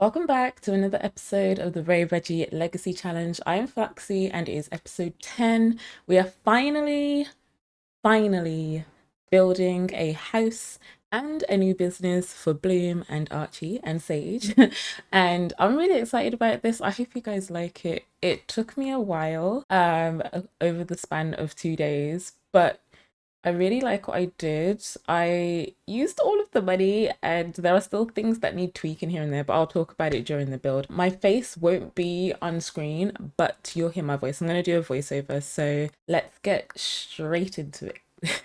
Welcome back to another episode of the Veggie Legacy Challenge. I am Phloxy and it is episode 10. We are finally building a house and a new business for Bloom and Archie and Sage. And I'm really excited about this. I hope you guys like it. It took me a while, over the span of 2 days, but I really like what I did. I used all of the money, and there are still things that need tweaking here and there, but I'll talk about it during the build. My face won't be on screen, but you'll hear my voice. I'm going to do a voiceover, so let's get straight into it.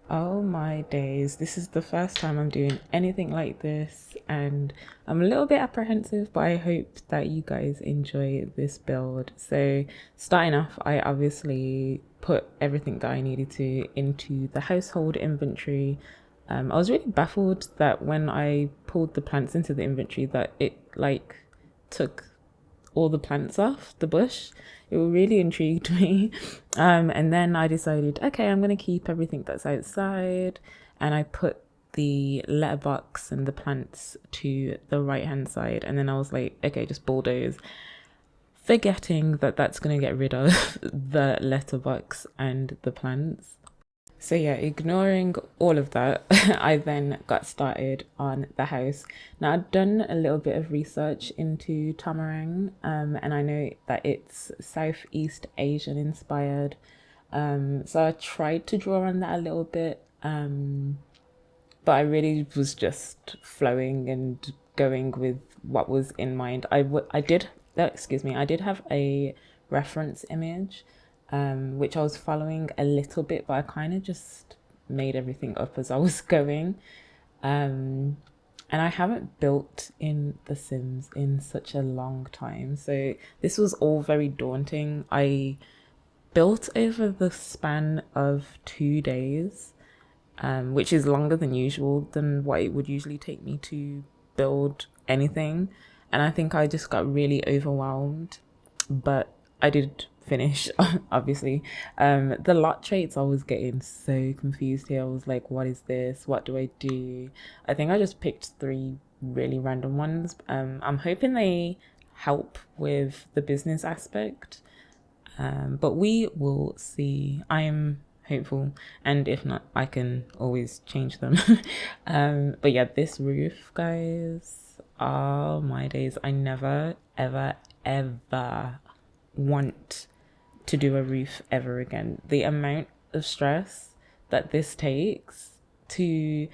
Oh my days, this is the first time I'm doing anything like this, and I'm a little bit apprehensive, but I hope that you guys enjoy this build. So, starting off, I obviously put everything that I needed to into the household inventory. I was really baffled that when I pulled the plants into the inventory that it like took all the plants off the bush. It really intrigued me. And then I decided, okay, I'm going to keep everything that's outside. And I put the letterbox and the plants to the right hand side. And then I was like, okay, just bulldoze. Forgetting that that's going to get rid of the letterbox and the plants. So yeah, ignoring all of that, I then got started on the house. Now I'd done a little bit of research into Tamarang, and I know that it's Southeast Asian inspired. So I tried to draw on that a little bit, but I really was just flowing and going with what was in mind. I did, excuse me, I did have a reference image, which I was following a little bit, but I kind of just made everything up as I was going. Um, and I haven't built in The Sims in such a long time, so this was all very daunting. I built over the span of 2 days, which is longer than usual than what it would usually take me to build anything. And I think I just got really overwhelmed, but I did finish, obviously. The lot traits, I was getting so confused here. I was like, what is this? What do I do? I think I just picked three really random ones. I'm hoping they help with the business aspect, but we will see. I'm hopeful, and if not, I can always change them. But yeah, this roof, guys, oh my days, I never ever ever want to do a roof ever again. The amount of stress that this takes to, you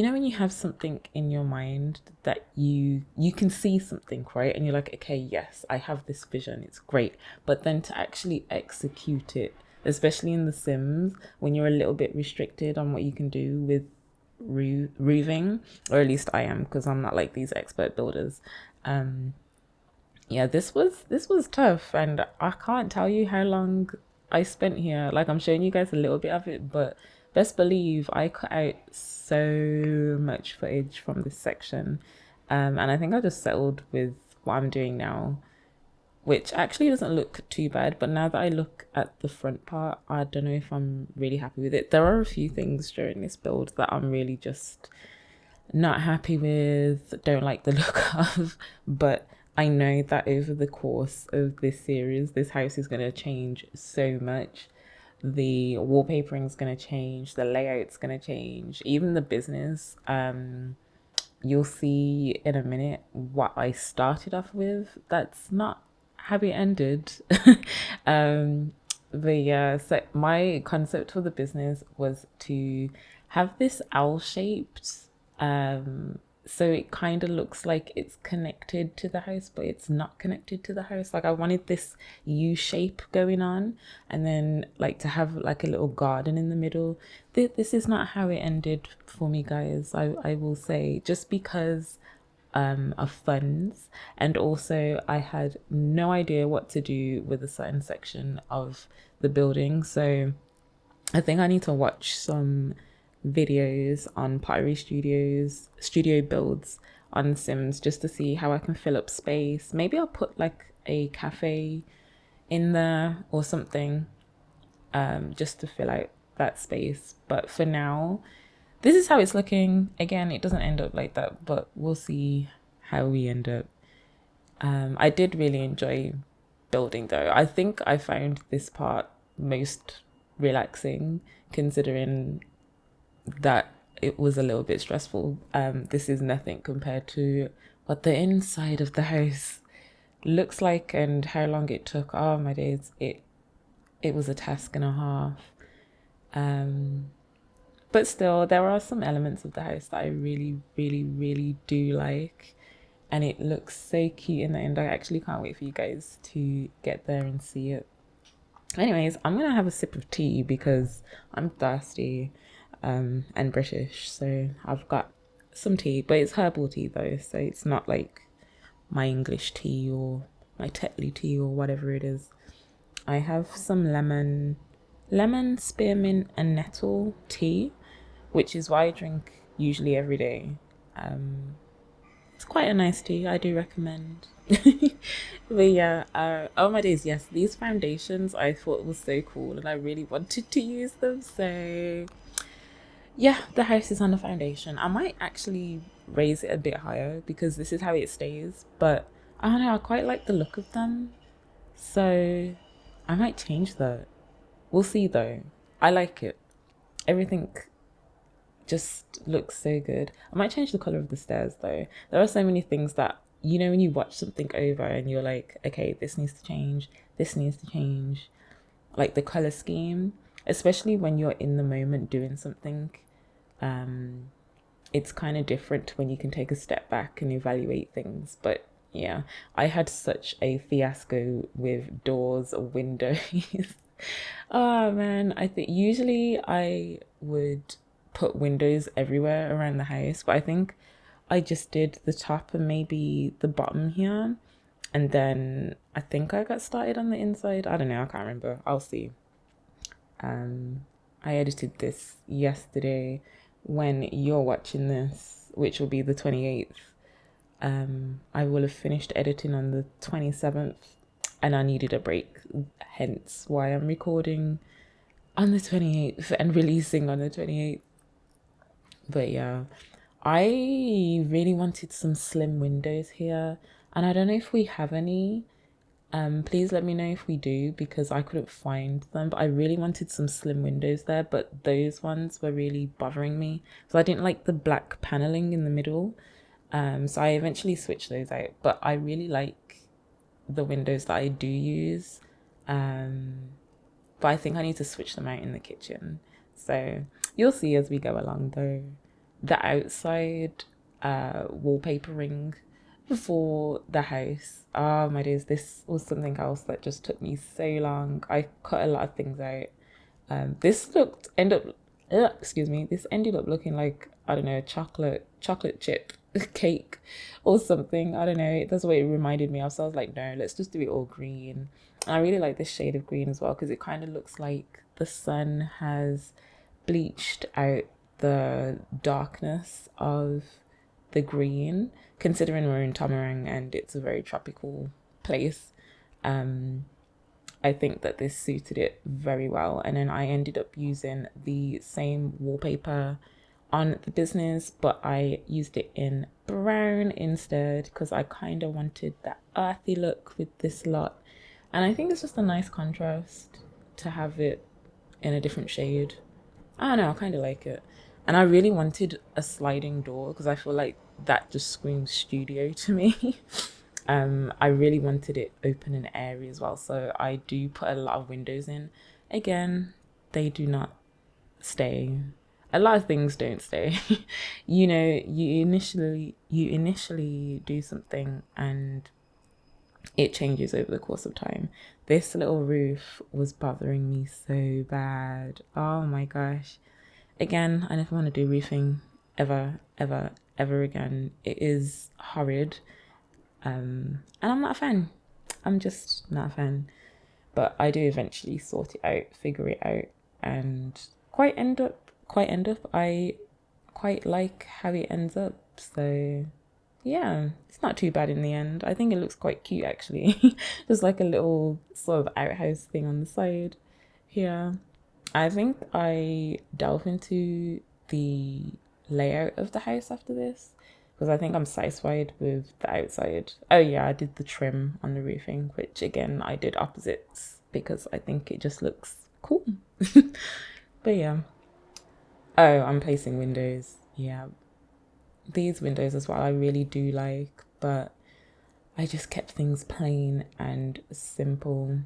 know, when you have something in your mind that you can see something, right, and you're like, okay, yes, I have this vision, it's great, but then to actually execute it, especially in The Sims, when you're a little bit restricted on what you can do with roofing, or at least I am, because I'm not like these expert builders. Yeah, this was tough, and I can't tell you how long I spent here. Like, I'm showing you guys a little bit of it, but best believe I cut out so much footage from this section. And I think I just settled with what I'm doing now, which actually doesn't look too bad. But now that I look at the front part, I don't know if I'm really happy with it. There are a few things during this build that I'm really just not happy with, don't like the look of, but I know that over the course of this series, this house is going to change so much. The wallpapering is going to change, the layout's going to change, even the business. You'll see in a minute what I started off with. That's not how it ended. um, but yeah, so my concept for the business was to have this L shaped, so it kind of looks like it's connected to the house, but it's not connected to the house. Like, I wanted this U shape going on, and then like to have like a little garden in the middle. This is not how it ended for me, guys. I will say, just because of funds, and also I had no idea what to do with a certain section of the building. So I think I need to watch some videos on Pottery Studios, studio builds on Sims, just to see how I can fill up space. Maybe I'll put like a cafe in there or something, just to fill out that space. But for now, this is how it's looking. Again, it doesn't end up like that, but we'll see how we end up. I did really enjoy building though. I think I found this part most relaxing, considering that it was a little bit stressful. This is nothing compared to what the inside of the house looks like and how long it took. Oh my days, it was a task and a half. But still, there are some elements of the house that I really, really, really do like. And it looks so cute in the end. I actually can't wait for you guys to get there and see it. Anyways, I'm going to have a sip of tea because I'm thirsty and British. So I've got some tea, but it's herbal tea though. So it's not like my English tea or my Tetley tea or whatever it is. I have some lemon, spearmint, and nettle tea, which is what I drink usually every day. It's quite a nice tea. I do recommend. But yeah, oh my days, yes, these foundations I thought was so cool and I really wanted to use them. So yeah, the house is on the foundation. I might actually raise it a bit higher because this is how it stays. But I don't know, I quite like the look of them. So I might change that. We'll see though. I like it. Everything just looks so good. I might change the color of the stairs though. There are so many things that, you know, when you watch something over and you're like, okay, this needs to change, this needs to change. Like the color scheme, especially when you're in the moment doing something, it's kind of different when you can take a step back and evaluate things. But yeah, I had such a fiasco with doors or windows. Oh man, I think usually I would put windows everywhere around the house, but I think I just did the top and maybe the bottom here. And then I think I got started on the inside. I don't know, I can't remember. I'll see. I edited this yesterday. When you're watching this, which will be the 28th, I will have finished editing on the 27th and I needed a break, hence why I'm recording on the 28th and releasing on the 28th. But yeah, I really wanted some slim windows here and I don't know if we have any. Please let me know if we do because I couldn't find them, but I really wanted some slim windows there, but those ones were really bothering me. So I didn't like the black paneling in the middle. So I eventually switched those out, but I really like the windows that I do use. But I think I need to switch them out in the kitchen. So you'll see as we go along though. The outside wallpapering for the house, oh my days, this was something else that just took me so long. I cut a lot of things out. This ended up looking like, I don't know, a chocolate chip cake or something. I don't know, that's what it reminded me of. So I was like, no, let's just do it all green. And I really like this shade of green as well because it kind of looks like the sun has bleached out the darkness of the green, considering we're in Tamarang and it's a very tropical place. I think that this suited it very well. And then I ended up using the same wallpaper on the business, but I used it in brown instead because I kind of wanted that earthy look with this lot. And I think it's just a nice contrast to have it in a different shade. I don't know, I kind of like it. And I really wanted a sliding door because I feel like that just screams studio to me. I really wanted it open and airy as well. So I do put a lot of windows in. Again, they do not stay. A lot of things don't stay. You know, you initially do something and it changes over the course of time. This little roof was bothering me so bad. Oh my gosh. Again, I never want to do roofing ever again. It is horrid. And I'm not a fan. I'm just not a fan. But I do eventually sort it out, figure it out, and quite end up. I quite like how it ends up. So yeah, it's not too bad in the end. I think it looks quite cute actually. Just like a little sort of outhouse thing on the side here. I think I delve into the layout of the house after this, because I think I'm satisfied with the outside. Oh yeah, I did the trim on the roofing, which again I did opposites because I think it just looks cool. But yeah. Oh, I'm placing windows. Yeah, these windows as well I really do like, but I just kept things plain and simple.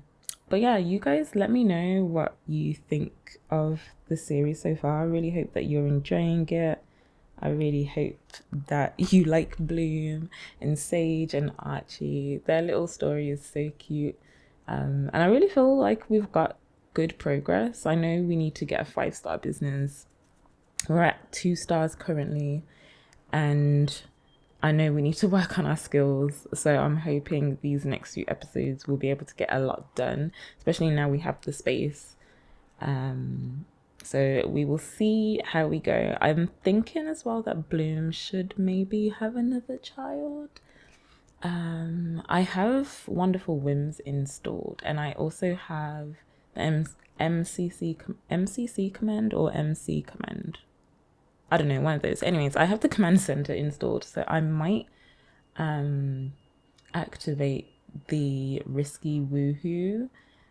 But yeah, you guys let me know what you think of the series so far. I really hope that you're enjoying it. I really hope that you like Bloom and Sage and Archie. Their little story is so cute. And I really feel like we've got good progress. I know we need to get a 5-star business. We're at 2 stars currently, and I know we need to work on our skills. So I'm hoping these next few episodes we'll be able to get a lot done, especially now we have the space. So we will see how we go. I'm thinking as well that Bloom should maybe have another child. I have Wonderful Whims installed, and I also have the MCC command or MC command. I don't know, one of those. Anyways, I have the command center installed, so I might activate the Risky Woohoo,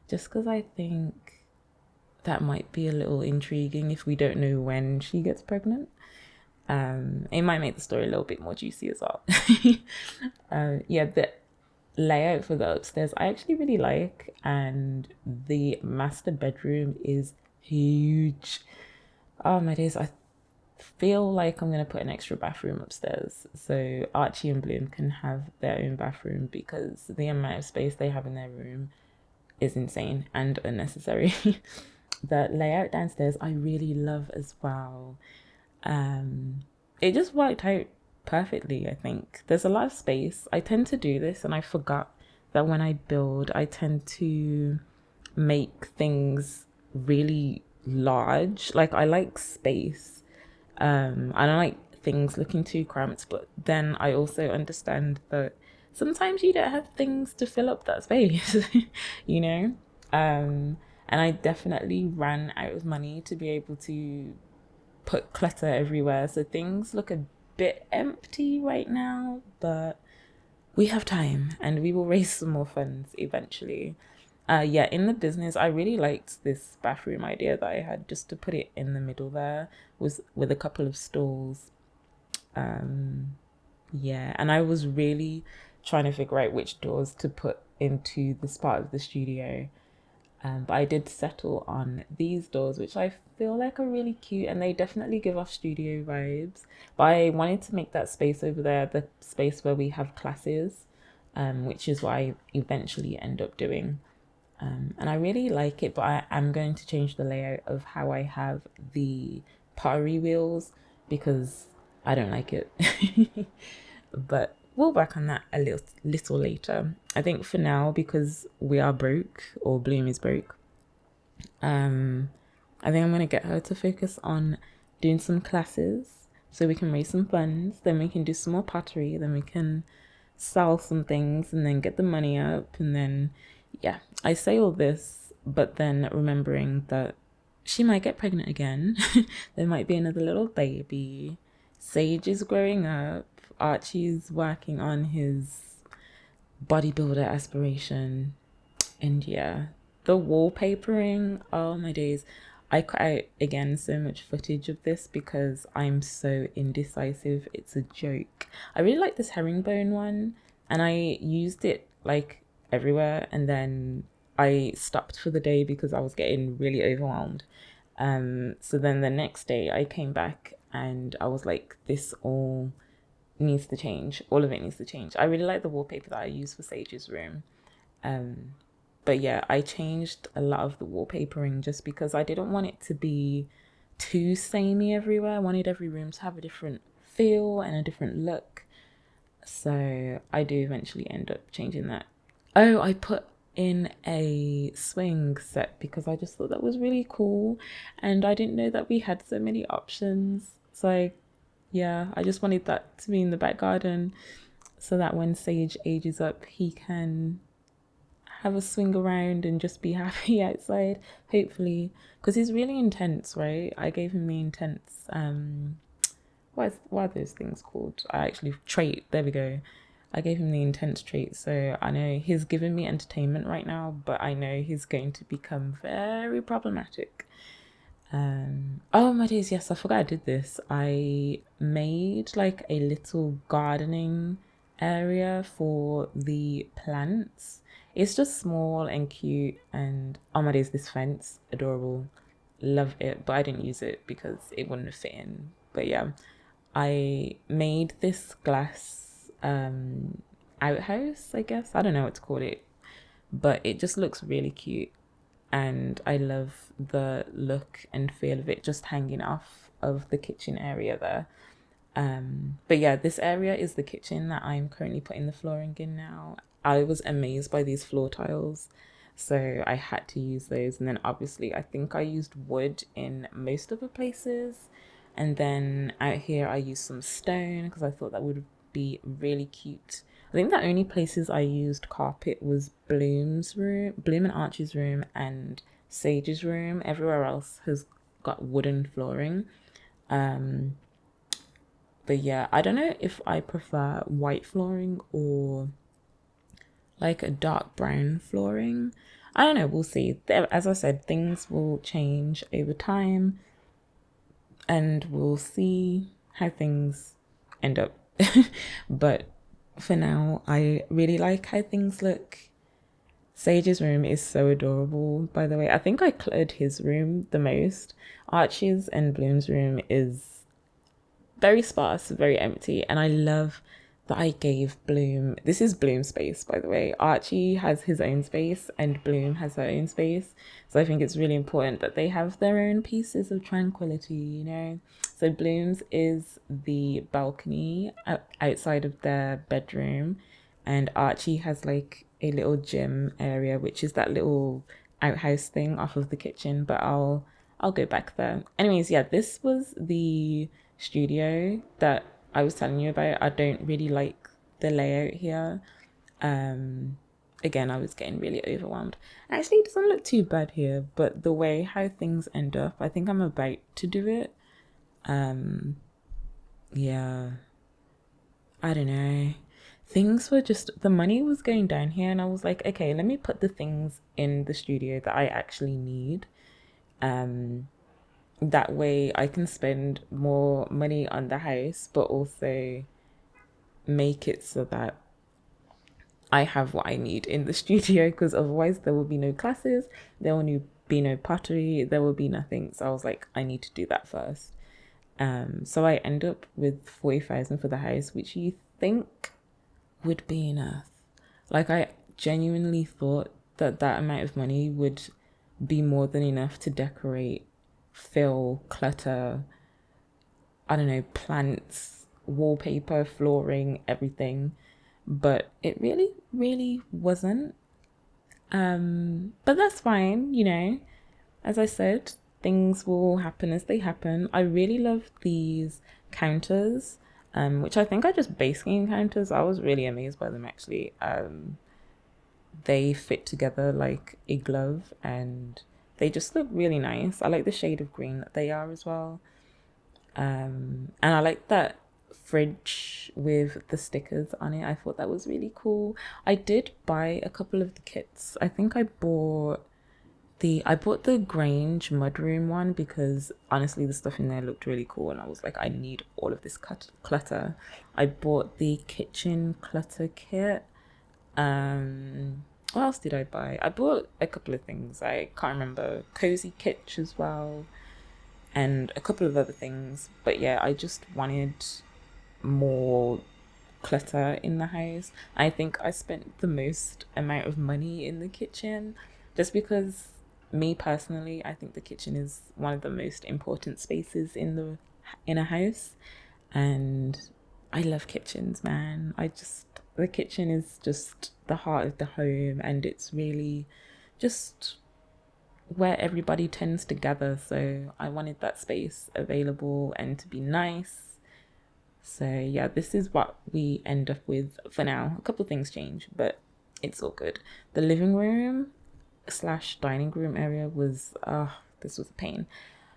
just because I think that might be a little intriguing if we don't know when she gets pregnant. It might make the story a little bit more juicy as well. Yeah, the layout for the upstairs I actually really like, and the master bedroom is huge. Oh my days, I feel like I'm gonna put an extra bathroom upstairs so Archie and Bloom can have their own bathroom, because the amount of space they have in their room is insane and unnecessary. The layout downstairs I really love as well. It just worked out perfectly. I think there's a lot of space. I tend to do this, and I forgot that when I build I tend to make things really large. Like, I like space. I don't like things looking too cramped, but then I also understand that sometimes you don't have things to fill up that space. you know. And I definitely ran out of money to be able to put clutter everywhere, so things look a bit empty right now, but we have time and we will raise some more funds eventually. Yeah, in the business I really liked this bathroom idea that I had, just to put it in the middle there was with a couple of stalls. Yeah, and I was really trying to figure out which doors to put into this part of the studio. But I did settle on these doors, which I feel like are really cute, and they definitely give off studio vibes. But I wanted to make that space over there the space where we have classes, which is what I eventually end up doing. And I really like it, but I am going to change the layout of how I have the pottery wheels, because I don't like it. But we'll work on that a little later. I think for now, because we are broke, or Bloom is broke, I think I'm going to get her to focus on doing some classes so we can raise some funds. Then we can do some more pottery. Then we can sell some things and then get the money up. And then, yeah, I say all this, but then remembering that she might get pregnant again. There might be another little baby. Sage is growing up. Archie's working on his bodybuilder aspiration. And yeah, the wallpapering, oh my days. I cut out again so much footage of this because I'm so indecisive. It's a joke. I really like this herringbone one, and I used it like everywhere, and then I stopped for the day because I was getting really overwhelmed. So then the next day I came back and I was like, this all needs to change. All of it needs to change. I really like the wallpaper that I use for Sage's room. But yeah, I changed a lot of the wallpapering just because I didn't want it to be too samey everywhere. I wanted every room to have a different feel and a different look. So I do eventually end up changing that. Oh, I put in a swing set because I just thought that was really cool, and I didn't know that we had so many options. So yeah, I just wanted that to be in the back garden so that when Sage ages up, he can have a swing around and just be happy outside, hopefully, because he's really intense, right? I gave him the intense what are those things called? I actually trait. There we go. I gave him the intense trait, so I know he's giving me entertainment right now, but I know he's going to become very problematic. Oh my days, yes, I forgot I did this. I made like a little gardening area for the plants. It's just small and cute, and oh my days, this fence, adorable. Love it, but I didn't use it because it wouldn't fit in. But yeah, I made this glass outhouse, I guess. I don't know what to call it, but it just looks really cute. And I love the look and feel of it just hanging off of the kitchen area there. But yeah, this area is the kitchen that I'm currently putting the flooring in now. I was amazed by these floor tiles, so I had to use those. And then obviously I think I used wood in most of the places, and then out here I used some stone because I thought that would be really cute. I think the only places I used carpet was Bloom and Archie's room, and Sage's room. Everywhere else has got wooden flooring. But yeah, I don't know if I prefer white flooring or like a dark brown flooring. I don't know, we'll see. As I said, things will change over time, and we'll see how things end up. But for now, I really like how things look. Sage's room is so adorable, by the way. I think I cluttered his room the most. Archie's and Bloom's room is very sparse, very empty, and I love that I gave Bloom, this is Bloom's space, by the way. Archie has his own space and Bloom has her own space, so I think it's really important that they have their own pieces of tranquility, you know. So Bloom's is the balcony outside of their bedroom, and Archie has like a little gym area, which is that little outhouse thing off of the kitchen, but I'll go back there. Anyways, yeah, this was the studio that I was telling you about. I don't really like the layout here. Again, I was getting really overwhelmed. Actually, it doesn't look too bad here, but the way how things end up, I think I'm about to do it. Yeah, I don't know. Things were just, the money was going down here, and I was like, okay, let me put the things in the studio that I actually need. That way I can spend more money on the house, but also make it so that I have what I need in the studio, because otherwise there will be no classes, there will be no pottery, there will be nothing. So I was like, I need to do that first. So I end up with 40,000 for the house, which you think would be enough. Like, I genuinely thought that that amount of money would be more than enough to decorate, fill, clutter, I don't know, plants, wallpaper, flooring, everything. But it really, really wasn't. But that's fine, you know. As I said, things will happen as they happen. I really love these counters, which I think are just base game counters. I was really amazed by them, actually. They fit together like a glove, and they just look really nice. I like the shade of green that they are as well. And I like that fridge with the stickers on it. I thought that was really cool. I did buy a couple of the kits. I think I bought the Grange mudroom one because honestly the stuff in there looked really cool, and I was like, I need all of this clutter. I bought the kitchen clutter kit. What else did I buy? I bought a couple of things. I can't remember. Cozy Kitch as well, and a couple of other things. But yeah, I just wanted more clutter in the house. I think I spent the most amount of money in the kitchen, just because me personally, I think the kitchen is one of the most important spaces in a house, and I love kitchens, man. The kitchen is just the heart of the home, and it's really just where everybody tends to gather. So I wanted that space available and to be nice. So yeah, this is what we end up with for now. A couple of things change, but it's all good. The living room slash dining room area was this was a pain.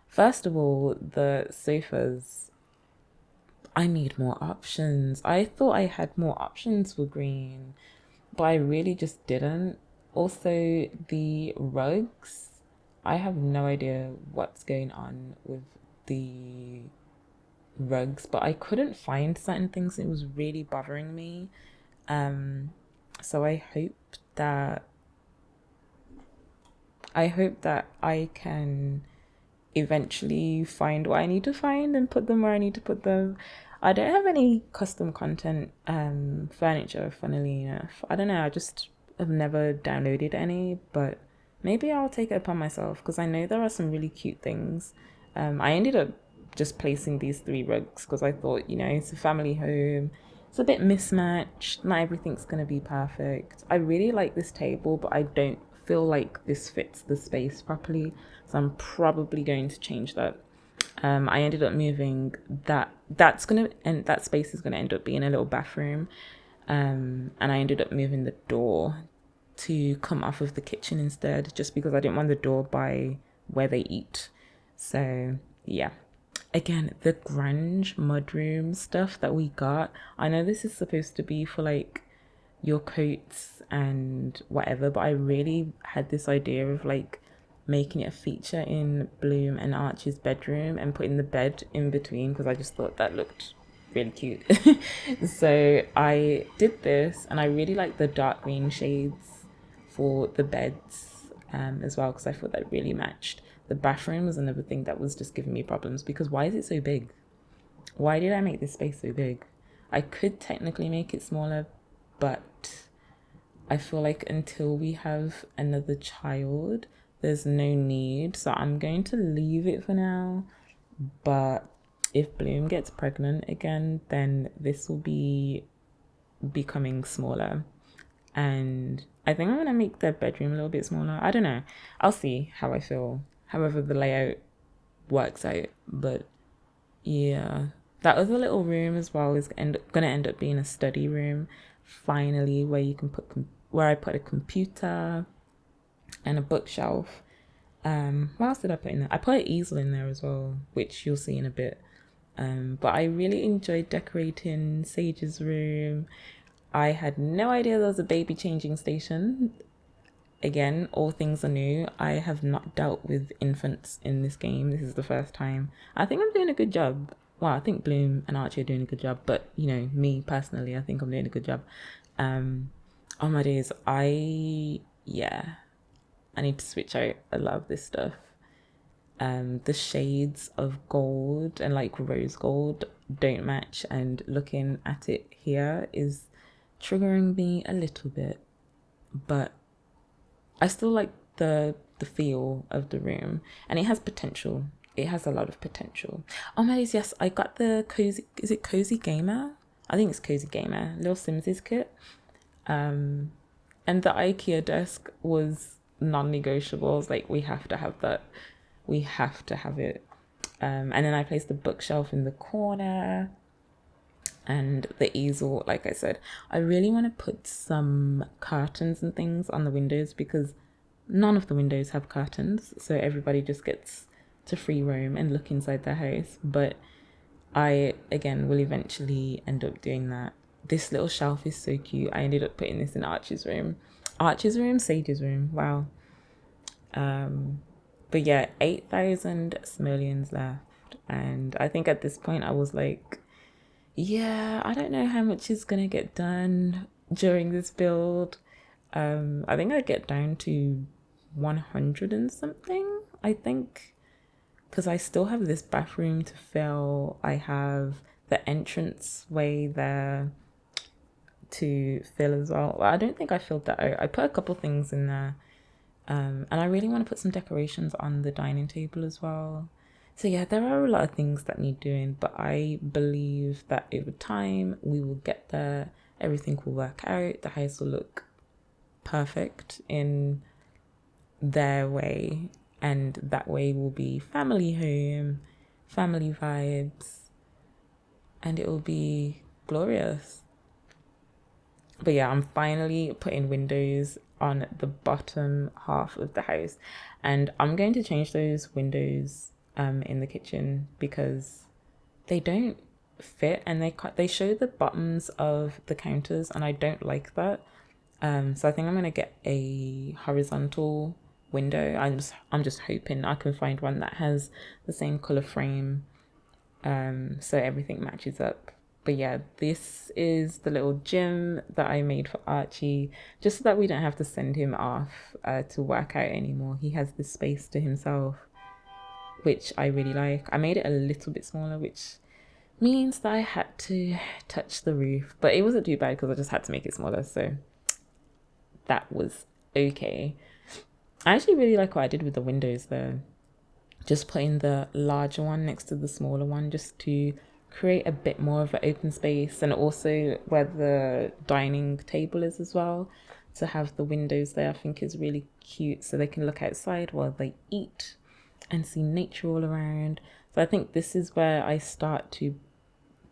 First of all, the sofas, I need more options. I thought I had more options for green, but I really just didn't. Also, the rugs, I have no idea what's going on with the rugs, but I couldn't find certain things. It was really bothering me. Um, so I hope that I can eventually find what I need to find and put them where I need to put them. I don't have any custom content furniture, funnily enough. I don't know, I just have never downloaded any, but maybe I'll take it upon myself because I know there are some really cute things. I ended up just placing these 3 rugs because I thought, it's a family home. It's a bit mismatched. Not everything's going to be perfect. I really like this table, but I don't feel like this fits the space properly. So I'm probably going to change that. I ended up moving that. That space is gonna end up being a little bathroom. And I ended up moving the door to come off of the kitchen instead, just because I didn't want the door by where they eat. So yeah. Again, the grunge mudroom stuff that we got. I know this is supposed to be for like your coats and whatever, but I really had this idea of like making it a feature in Bloom and Archie's bedroom and putting the bed in between because I just thought that looked really cute. So I did this, and I really like the dark green shades for the beds as well, because I thought that really matched. The bathroom was another thing that was just giving me problems, because why is it so big? Why did I make this space so big? I could technically make it smaller, but I feel like until we have another child, there's no need. So I'm going to leave it for now. But if Bloom gets pregnant again, then this will be becoming smaller. And I think I'm going to make the bedroom a little bit smaller. I don't know. I'll see how I feel. However the layout works out. But yeah, that other little room as well is going to end up being a study room. Finally, where you can where I put a computer and a bookshelf. What else did I put in there? I put an easel in there as well, which you'll see in a bit. But I really enjoyed decorating Sage's room. I had no idea there was a baby changing station. Again, all things are new. I have not dealt with infants in this game. This is the first time. I think I'm doing a good job. Well, I think Bloom and Archie are doing a good job, but me personally, I think I'm doing a good job. Oh my days, I need to switch out a lot of this stuff. The shades of gold and like rose gold don't match, and looking at it here is triggering me a little bit, but I still like the feel of the room, and it has potential. It has a lot of potential. Oh my days, yes, I got the Cozy Gamer? I think it's Cozy Gamer, Little Sims's kit. And the IKEA desk was non-negotiable. I was like, we have to have that. We have to have it. And then I placed the bookshelf in the corner and the easel. Like I said, I really want to put some curtains and things on the windows, because none of the windows have curtains, so everybody just gets to free roam and look inside their house. But I, again, will eventually end up doing that. This little shelf is so cute. I ended up putting this in Archie's room. Sage's room. Wow. But yeah, 8,000 simoleons left. And I think at this point I was like, yeah, I don't know how much is going to get done during this build. I think I get down to 100 and something, I think. Because I still have this bathroom to fill. I have the entrance way there to fill as well. I don't think I filled that out. I put a couple things in there. And I really want to put some decorations on the dining table as well. So yeah, there are a lot of things that need doing, but I believe that over time we will get there. Everything will work out. The house will look perfect in their way, and that way will be family home, family vibes, and it will be glorious. But yeah, I'm finally putting windows on the bottom half of the house, and I'm going to change those windows in the kitchen because they don't fit, and they show the bottoms of the counters, and I don't like that. So I think I'm gonna get a horizontal window. I'm just hoping I can find one that has the same color frame, so everything matches up. But yeah, this is the little gym that I made for Archie, just so that we don't have to send him off to work out anymore. He has this space to himself, which I really like. I made it a little bit smaller, which means that I had to touch the roof, but it wasn't too bad because I just had to make it smaller, so that was okay. I actually really like what I did with the windows there. Just putting the larger one next to the smaller one just to create a bit more of an open space, and also where the dining table is as well, to have the windows there I think is really cute, so they can look outside while they eat and see nature all around. So I think this is where I start to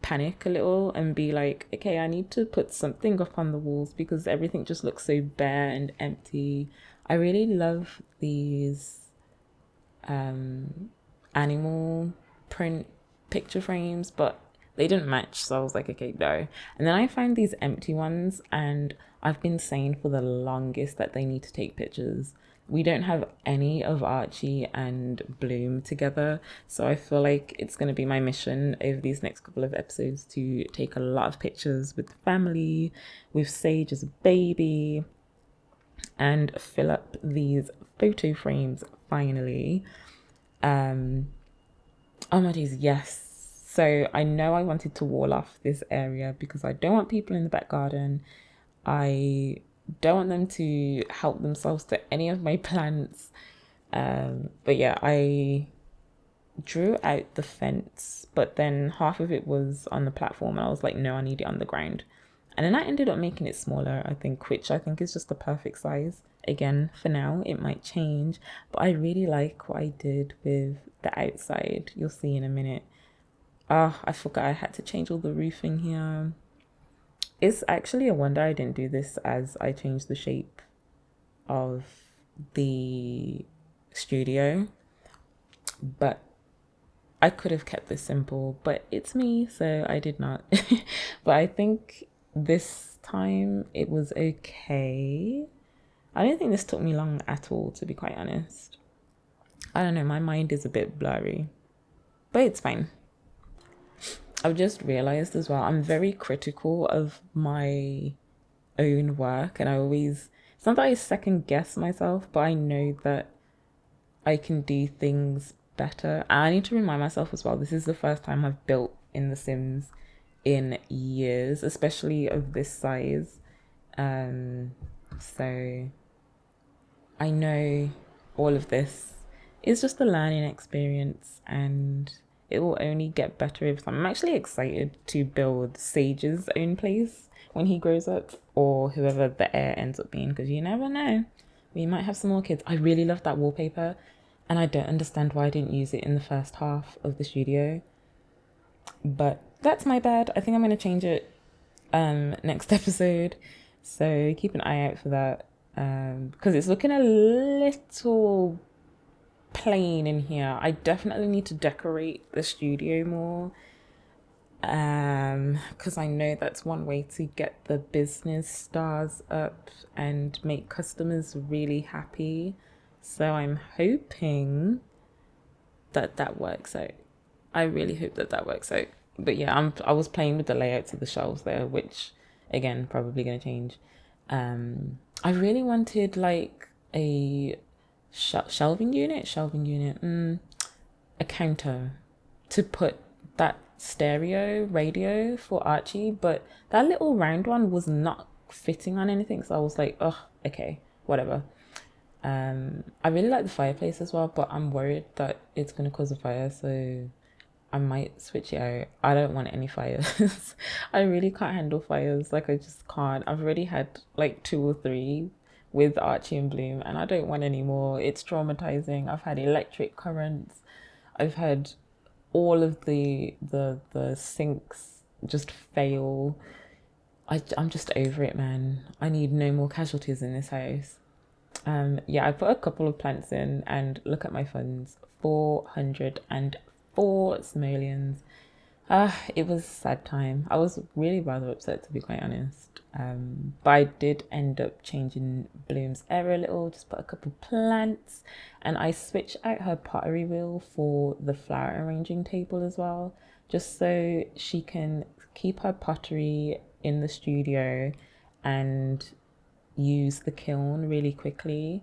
panic a little and be like, okay, I need to put something up on the walls because everything just looks so bare and empty. I really love these animal print picture frames, but they didn't match, so I was like, okay, no. And then I found these empty ones, and I've been saying for the longest that they need to take pictures. We don't have any of Archie and Bloom together, so I feel like it's going to be my mission over these next couple of episodes to take a lot of pictures with the family, with Sage as a baby, and fill up these photo frames finally. Oh my days, yes. So I know I wanted to wall off this area because I don't want people in the back garden. I don't want them to help themselves to any of my plants. But yeah, I drew out the fence, but then half of it was on the platform, and I was like, no, I need it on the ground. And then I ended up making it smaller, I think, which I think is just the perfect size. Again, for now, it might change, but I really like what I did with the outside. You'll see in a minute. Ah, I forgot I had to change all the roofing here. It's actually a wonder I didn't do this as I changed the shape of the studio, but I could have kept this simple, but it's me, so I did not. But I think this time it was okay. I don't think this took me long at all, to be quite honest. I don't know, my mind is a bit blurry, but it's fine. I've just realized as well, I'm very critical of my own work, and it's not that I second guess myself, but I know that I can do things better. And I need to remind myself as well, this is the first time I've built in The Sims in years, especially of this size. So I know all of this is just a learning experience, and it will only get better over time. I'm actually excited to build Sage's own place when he grows up, or whoever the heir ends up being, because you never know. We might have some more kids. I really love that wallpaper, and I don't understand why I didn't use it in the first half of the studio. But that's my bad. I think I'm going to change it next episode. So keep an eye out for that, because it's looking a little plain in here. I definitely need to decorate the studio more, because I know that's one way to get the business stars up and make customers really happy. So I'm hoping that that works out. I really hope that that works out. But yeah, I was playing with the layouts of the shelves there, which again probably going to change. I really wanted like a shelving unit, a counter to put that stereo radio for Archie, but that little round one was not fitting on anything, so I was like, oh, okay, whatever. I really like the fireplace as well, but I'm worried that it's gonna cause a fire, so I might switch it out. I don't want any fires. I really can't handle fires. Like, I just can't. I've already had like 2 or 3 with Archie and Bloom, and I don't want any more. It's traumatizing. I've had electric currents. I've had all of the sinks just fail. I'm just over it, man. I need no more casualties in this house. Yeah, I put a couple of plants in and look at my funds, 404 simoleons. It was a sad time. I was really rather upset, to be quite honest. But I did end up changing Bloom's area a little, just put a couple plants, and I switched out her pottery wheel for the flower arranging table as well, just so she can keep her pottery in the studio and use the kiln really quickly.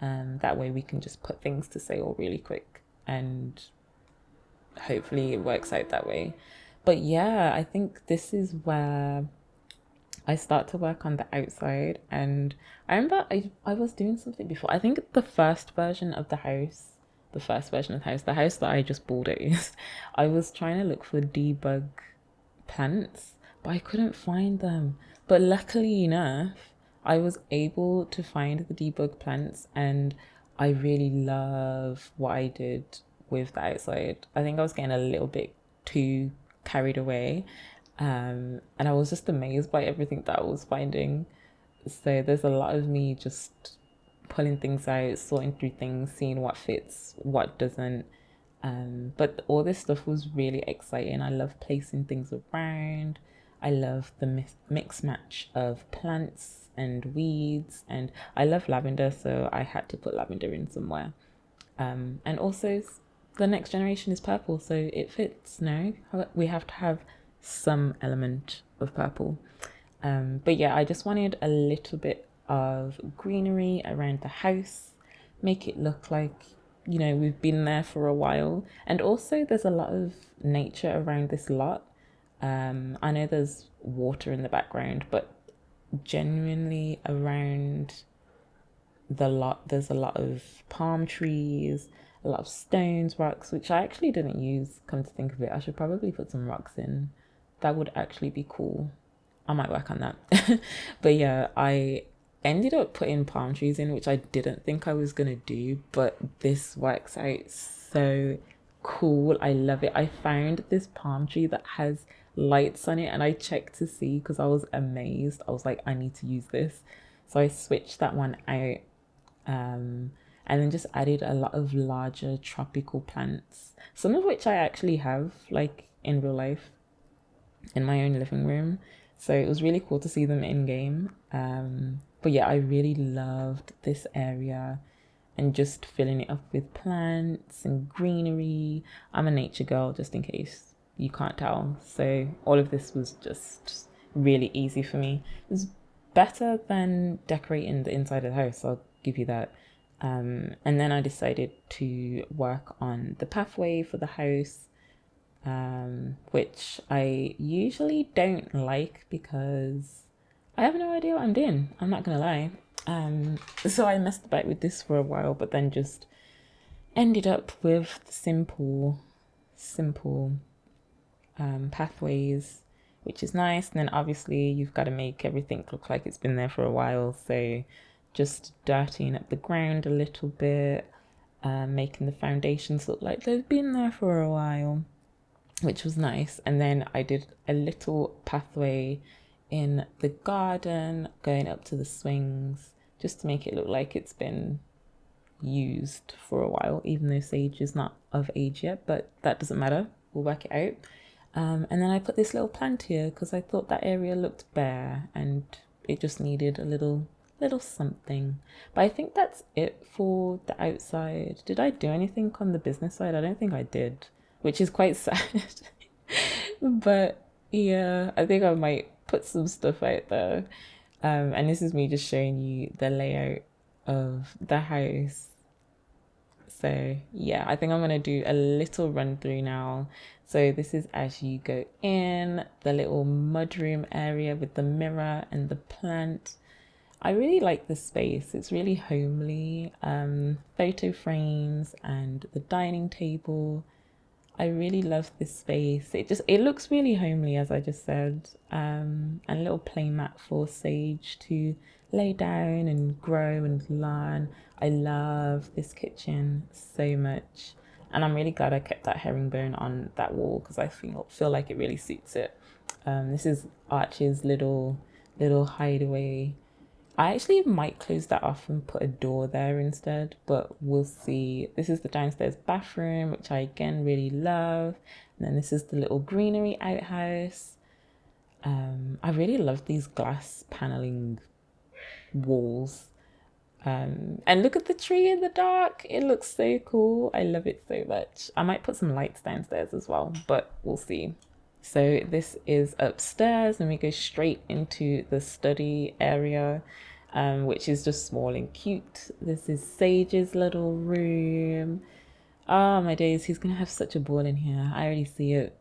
That way we can just put things to sale really quick, and hopefully it works out that way. But yeah, I think this is where I start to work on the outside. And I remember I was doing something before. I think the first version of the house, the house that I just bought is, I was trying to look for debug plants, but I couldn't find them. But luckily enough, I was able to find the debug plants, and I really love what I did with the outside. I think I was getting a little bit too carried away, and I was just amazed by everything that I was finding. So there's a lot of me just pulling things out, sorting through things, seeing what fits, what doesn't. But all this stuff was really exciting. I love placing things around. I love the mix match of plants and weeds, and I love lavender, so I had to put lavender in somewhere. And also, the next generation is purple, so it fits. No, we have to have some element of purple. But yeah, I just wanted a little bit of greenery around the house, make it look like, we've been there for a while. And also, there's a lot of nature around this lot. I know there's water in the background, but genuinely around the lot, there's a lot of palm trees, a lot of stones, rocks, which I actually didn't use. Come to think of it, I should probably put some rocks in. That would actually be cool. I might work on that. But yeah, I ended up putting palm trees in, which I didn't think I was gonna do, but this works out so cool. I love it. I found this palm tree that has lights on it, and I checked to see because I was amazed. I was like, I need to use this. So I switched that one out, and then just added a lot of larger tropical plants, some of which I actually have like in real life in my own living room. So it was really cool to see them in game. But yeah, I really loved this area and just filling it up with plants and greenery. I'm a nature girl, just in case you can't tell. So all of this was just really easy for me. It was better than decorating the inside of the house, I'll give you that. And then I decided to work on the pathway for the house, which I usually don't like because I have no idea what I'm doing. I'm not gonna lie. So I messed about with this for a while, but then just ended up with simple pathways, which is nice. And then obviously you've got to make everything look like it's been there for a while. So just dirtying up the ground a little bit, making the foundations look like they've been there for a while, which was nice. And then I did a little pathway in the garden going up to the swings, just to make it look like it's been used for a while, even though Sage is not of age yet, but that doesn't matter, we'll work it out. And then I put this little plant here because I thought that area looked bare and it just needed a little something. But I think that's it for the outside. Did I do anything on the business side? I don't think I did, which is quite sad. But yeah, I think I might put some stuff out there. And this is me just showing you the layout of the house. So yeah, I think I'm gonna do a little run through now. So this is as you go in, the little mudroom area with the mirror and the plant. I really like this space. It's really homely. Photo frames and the dining table. I really love this space. It looks really homely, as I just said. And a little play mat for Sage to lay down and grow and learn. I love this kitchen so much. And I'm really glad I kept that herringbone on that wall because I feel like it really suits it. This is Archie's little hideaway. I actually might close that off and put a door there instead, but we'll see. This is the downstairs bathroom, which I again really love. And then this is the little greenery outhouse. I really love these glass paneling walls. And look at the tree in the dark. It looks so cool. I love it so much. I might put some lights downstairs as well, but we'll see. So this is upstairs and we go straight into the study area, which is just small and cute. This is Sage's little room. Oh my days, he's gonna have such a ball in here. I already see it.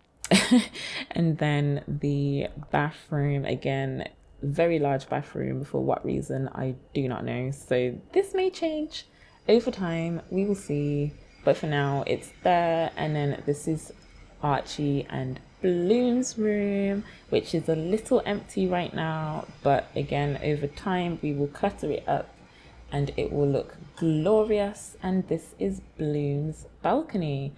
And then the bathroom, again, very large bathroom. For what reason, I do not know. So this may change over time. We will see. But for now, it's there. And then this is Archie and Bloom's room, which is a little empty right now. But again, over time, we will clutter it up and it will look glorious. And this is Bloom's balcony.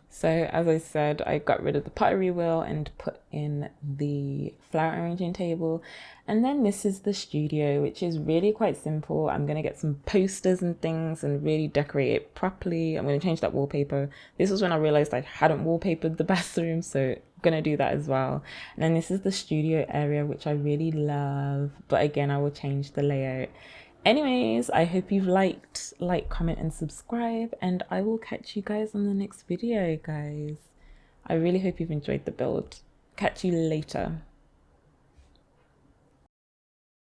So as I said, I got rid of the pottery wheel and put in the flower arranging table. And then this is the studio, which is really quite simple. I'm going to get some posters and things and really decorate it properly. I'm going to change that wallpaper. This was when I realized I hadn't wallpapered the bathroom, so I'm going to do that as well. And then this is the studio area, which I really love. But again, I will change the layout. Anyways, I hope you've liked, like, comment, and subscribe, and I will catch you guys on the next video, guys. I really hope you've enjoyed the build. Catch you later.